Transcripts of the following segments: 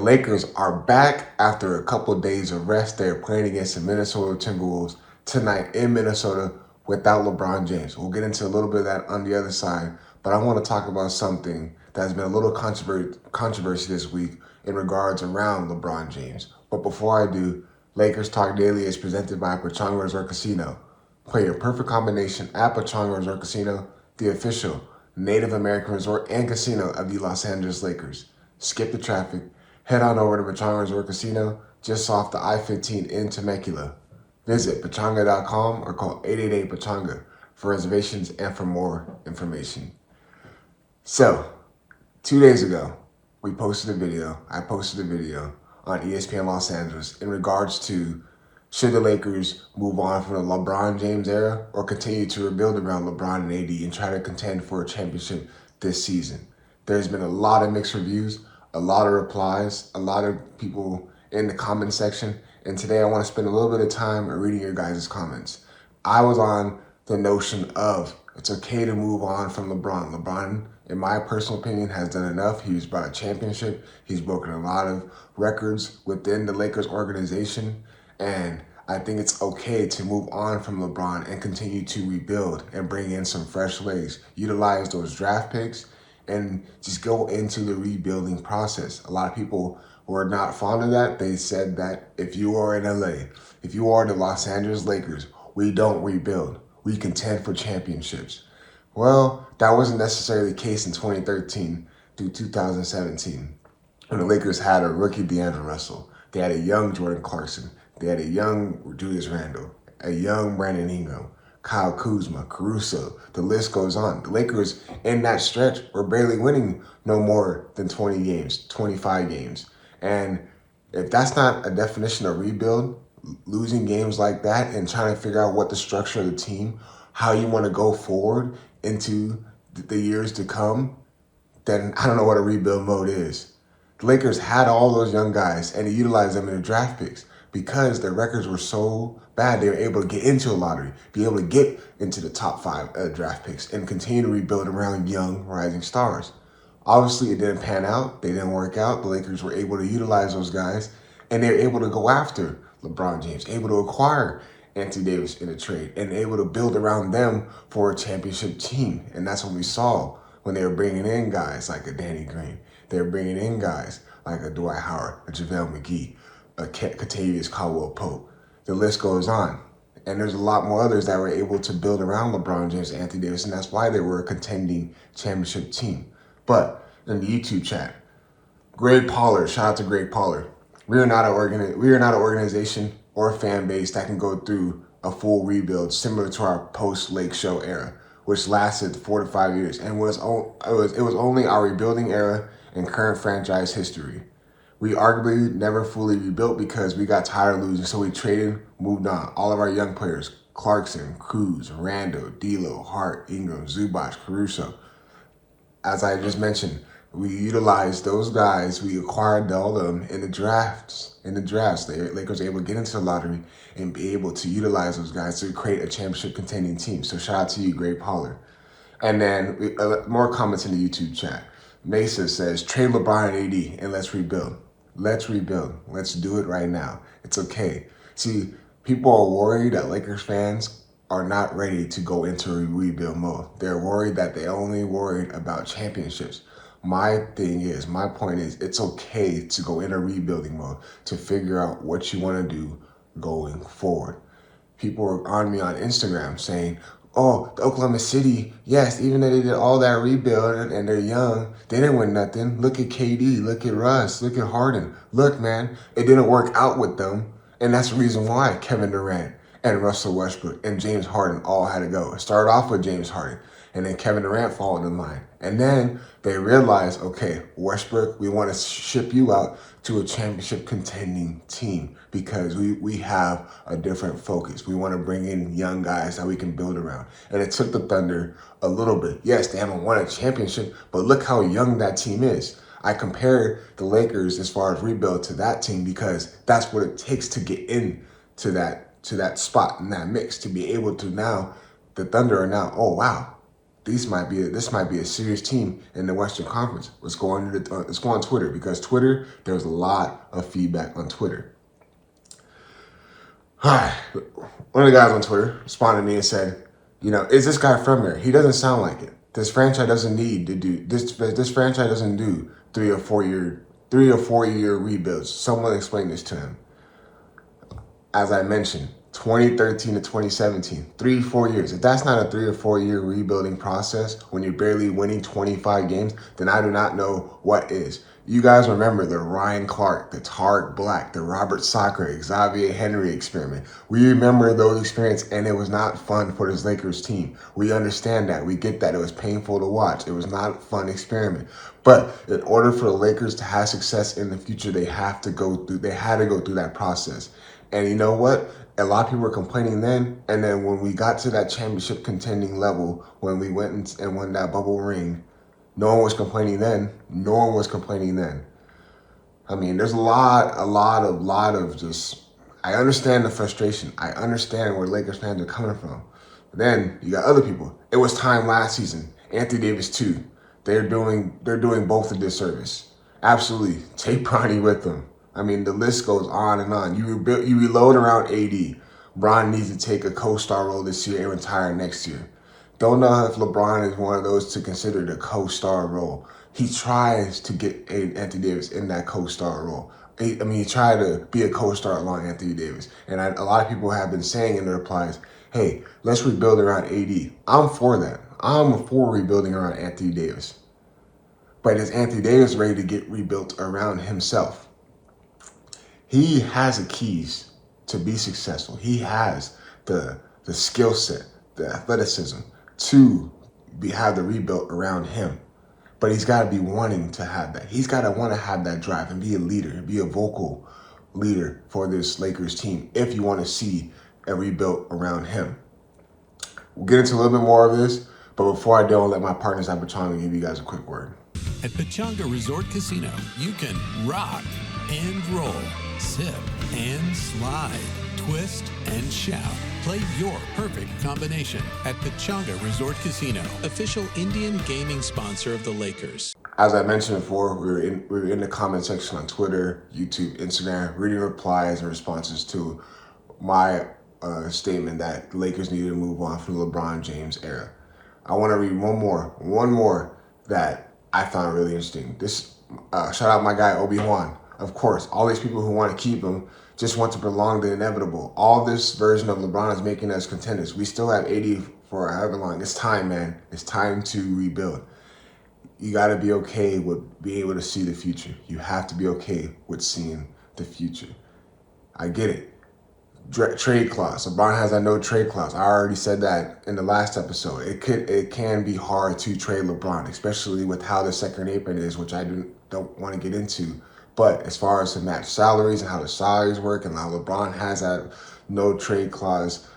Lakers are back after a couple days of rest. They're playing against the Minnesota Timberwolves tonight in Minnesota without LeBron James. We'll get into a little bit of that on the other side, but I want to talk about something that's been a little controversy this week in regards around LeBron James. But before I do, Lakers Talk Daily is presented by Pechanga Resort Casino. Play your perfect combination at Pechanga Resort Casino, the official Native American resort and casino of the Los Angeles Lakers. Skip the traffic. Head on over to Pechanga Resort Casino, just off the I-15 in Temecula. Visit pechanga.com or call 888-PECHANGA for reservations and for more information. So, 2 days ago, I posted a video on ESPN Los Angeles in regards to should the Lakers move on from the LeBron James era or continue to rebuild around LeBron and AD and try to contend for a championship this season. There's been a lot of mixed reviews, a lot of replies, a lot of people in the comment section, and today I want to spend a little bit of time reading your guys' comments. I was on the notion of it's okay to move on from LeBron. LeBron, in my personal opinion, has done enough. He's brought a championship. He's broken a lot of records within the Lakers organization, and I think it's okay to move on from LeBron and continue to rebuild and bring in some fresh legs, utilize those draft picks, and just go into the rebuilding process. A lot of people were not fond of that. They said that if you are in LA, if you are the Los Angeles Lakers, we don't rebuild. We contend for championships. Well, that wasn't necessarily the case in 2013 through 2017. When the Lakers had a rookie Deondre Russell. They had a young Jordan Clarkson. They had a young Julius Randle, a young Brandon Ingram, Kyle Kuzma, Caruso. The list goes on. The Lakers, in that stretch, were barely winning no more than 20 games, 25 games. And if that's not a definition of rebuild, losing games like that and trying to figure out what the structure of the team, how you want to go forward into the years to come, then I don't know what a rebuild mode is. The Lakers had all those young guys and they utilized them in the draft picks because their records were so bad. They were able to get into a lottery, be able to get into the top 5 draft picks and continue to rebuild around young rising stars. Obviously, it didn't pan out. They didn't work out. The Lakers were able to utilize those guys, and they were able to go after LeBron James, able to acquire Anthony Davis in a trade, and able to build around them for a championship team. And that's what we saw when they were bringing in guys like a Danny Green. They were bringing in guys like a Dwight Howard, a JaVale McGee, a Kentavious Caldwell-Pope. The list goes on. And there's a lot more others that were able to build around LeBron James and Anthony Davis, and that's why they were a contending championship team. But in the YouTube chat, Greg Pollard, shout out to Greg Pollard. We are not an organization or a fan base that can go through a full rebuild similar to our post-Lake Show era, which lasted 4 to 5 years, and it was only our rebuilding era in current franchise history. We arguably never fully rebuilt because we got tired of losing, so we traded, moved on. All of our young players, Clarkson, Cruz, Randall, D'Lo, Hart, Ingram, Zubac, Caruso. As I just mentioned, we utilized those guys. We acquired all of them in the drafts. The Lakers were able to get into the lottery and be able to utilize those guys to create a championship contending team. So shout out to you, Greg Pollard. And then more comments in the YouTube chat. Mesa says, trade LeBron and AD and let's rebuild. Let's rebuild. Let's do it right now. It's okay. See, people are worried that Lakers fans are not ready to go into a rebuild mode. They're worried that they only worried about championships. My point is, it's okay to go in a rebuilding mode to figure out what you want to do going forward. People are on me on Instagram saying, oh, the Oklahoma City, yes, even though they did all that rebuild and they're young, they didn't win nothing. Look at KD, look at Russ, look at Harden. Look, man, it didn't work out with them. And that's the reason why Kevin Durant and Russell Westbrook and James Harden all had to go. It started off with James Harden, and then Kevin Durant followed in line. And then they realized, okay, Westbrook, we want to ship you out to a championship contending team because we have a different focus. We want to bring in young guys that we can build around. And it took the Thunder a little bit. Yes, they haven't won a championship, but look how young that team is. I compare the Lakers as far as rebuild to that team because that's what it takes to get into that spot in that mix, to be able to now, the Thunder are now, oh wow, this might be a serious team in the Western Conference. Let's go on Twitter, because Twitter, there's a lot of feedback on Twitter. One of the guys on Twitter responded to me and said, is this guy from here? He doesn't sound like it. This franchise doesn't need to do this. This franchise doesn't do 3 or 4 year rebuilds. Someone explain this to him. As I mentioned, 2013 to 2017, 3-4 years. If that's not a 3 or 4 year rebuilding process when you're barely winning 25 games, then I do not know what is. You guys remember the Ryan Clark, the Tarek Black, the Robert Sacre, Xavier Henry experiment. We remember those experiences, and it was not fun for this Lakers team. We understand that. We get that. It was painful to watch. It was not a fun experiment. But in order for the Lakers to have success in the future, they had to go through that process. And you know what? A lot of people were complaining then, and then when we got to that championship contending level, when we went and won that bubble ring, no one was complaining then. No one was complaining then. I mean, there's a lot of just, I understand the frustration. I understand where Lakers fans are coming from. But then you got other people. It was time last season. Anthony Davis too. They're doing both a disservice. Absolutely. Take Bronny with them. I mean, the list goes on and on. You reload around AD. Bron needs to take a co-star role this year and retire next year. Don't know if LeBron is one of those to consider the co-star role. He tries to get Anthony Davis in that co-star role. He tried to be a co-star along Anthony Davis. And a lot of people have been saying in their replies, hey, let's rebuild around AD. I'm for that. I'm for rebuilding around Anthony Davis. But is Anthony Davis ready to get rebuilt around himself? He has the keys to be successful. He has the skill set, the athleticism to have the rebuild around him. But he's got to be wanting to have that. He's got to want to have that drive and be a leader, be a vocal leader for this Lakers team if you want to see a rebuild around him. We'll get into a little bit more of this, but before I do, I'll let my partners at Pechanga give you guys a quick word. At Pechanga Resort Casino, you can rock and roll, sip and slide, twist and shout. Play your perfect combination at Pechanga Resort Casino, official Indian gaming sponsor of the Lakers. As I mentioned before, we were in the comment section on Twitter, YouTube, Instagram, reading replies and responses to my statement that the Lakers needed to move on from the LeBron James era. I want to read one more that I found really interesting. This shout out my guy Obi-Wan. Of course, all these people who want to keep him just want to prolong the inevitable. All this version of LeBron is making us contenders. We still have 80 for however long. It's time, man. It's time to rebuild. You got to be okay with being able to see the future. You have to be okay with seeing the future. I get it. Trade clause. LeBron has a no trade clause. I already said that in the last episode. It can be hard to trade LeBron, especially with how the second apron is, which I don't want to get into. But as far as to match salaries and how the salaries work and how LeBron has that no trade clause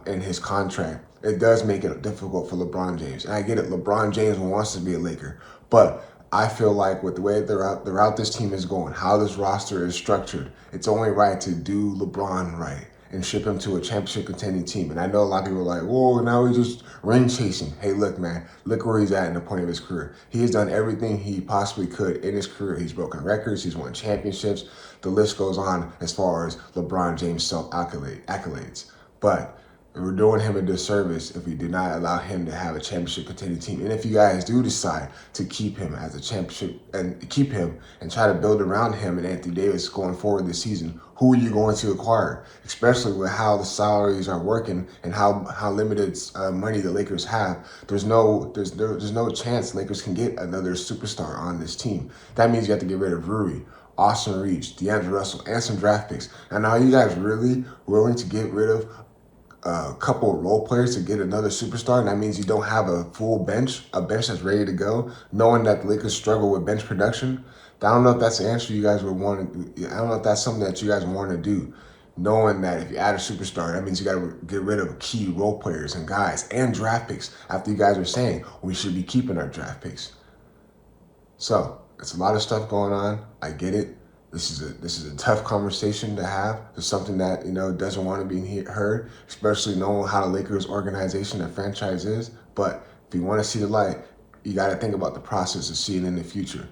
in his contract, it does make it difficult for LeBron James. And I get it. LeBron James wants to be a Laker. But I feel like with the way the route this team is going, how this roster is structured, it's only right to do LeBron right and ship him to a championship contending team. And I know a lot of people are like, whoa, now he's just ring chasing. Hey, look, man, look where he's at in the point of his career. He has done everything he possibly could in his career. He's broken records. He's won championships. The list goes on as far as LeBron James self-accolades. But we're doing him a disservice if we do not allow him to have a championship contending team. And if you guys do decide to keep him as a championship and keep him and try to build around him and Anthony Davis going forward this season, who are you going to acquire? Especially with how the salaries are working and how limited money the Lakers have. There's no chance Lakers can get another superstar on this team. That means you have to get rid of Rui, Austin Reeves, Deondre Russell, and some draft picks. And are you guys really willing to get rid of a couple of role players to get another superstar? And that means you don't have a full bench, a bench that's ready to go, knowing that the Lakers struggle with bench production. I don't know if that's the answer you guys would want to. I don't know if that's something that you guys want to do, knowing that if you add a superstar, that means you got to get rid of key role players and guys and draft picks. After you guys are saying we should be keeping our draft picks, so it's a lot of stuff going on. I get it. This is a tough conversation to have. It's something that doesn't want to be heard, especially knowing how the Lakers organization and franchise is. But If you want to see the light, you got to think about the process of seeing in the future,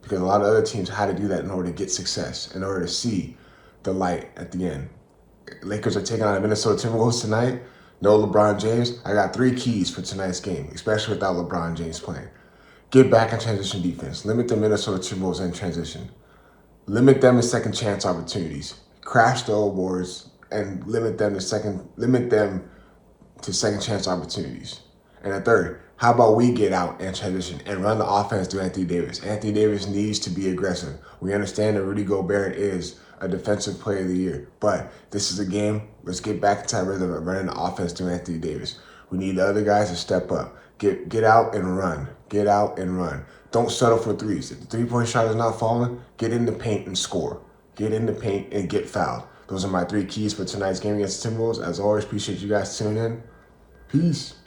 because a lot of other teams had to do that in order to get success, in order to see the light at the end. Lakers are taking on the Minnesota Timberwolves tonight. No LeBron James. I got 3 keys for tonight's game, especially without LeBron James playing. Get back in transition defense. Limit the Minnesota Timberwolves in transition. Limit them to second chance opportunities. Crash the old boards and limit them to second chance opportunities. And the third, how about we get out and transition and run the offense through Anthony Davis? Anthony Davis needs to be aggressive. We understand that Rudy Gobert is a defensive player of the year, but this is a game. Let's get back into that rhythm of running the offense through Anthony Davis. We need the other guys to step up. Get out and run. Get out and run. Don't settle for threes. If the three-point shot is not falling, get in the paint and score. Get in the paint and get fouled. Those are my 3 keys for tonight's game against the Timberwolves. As always, appreciate you guys tuning in. Peace.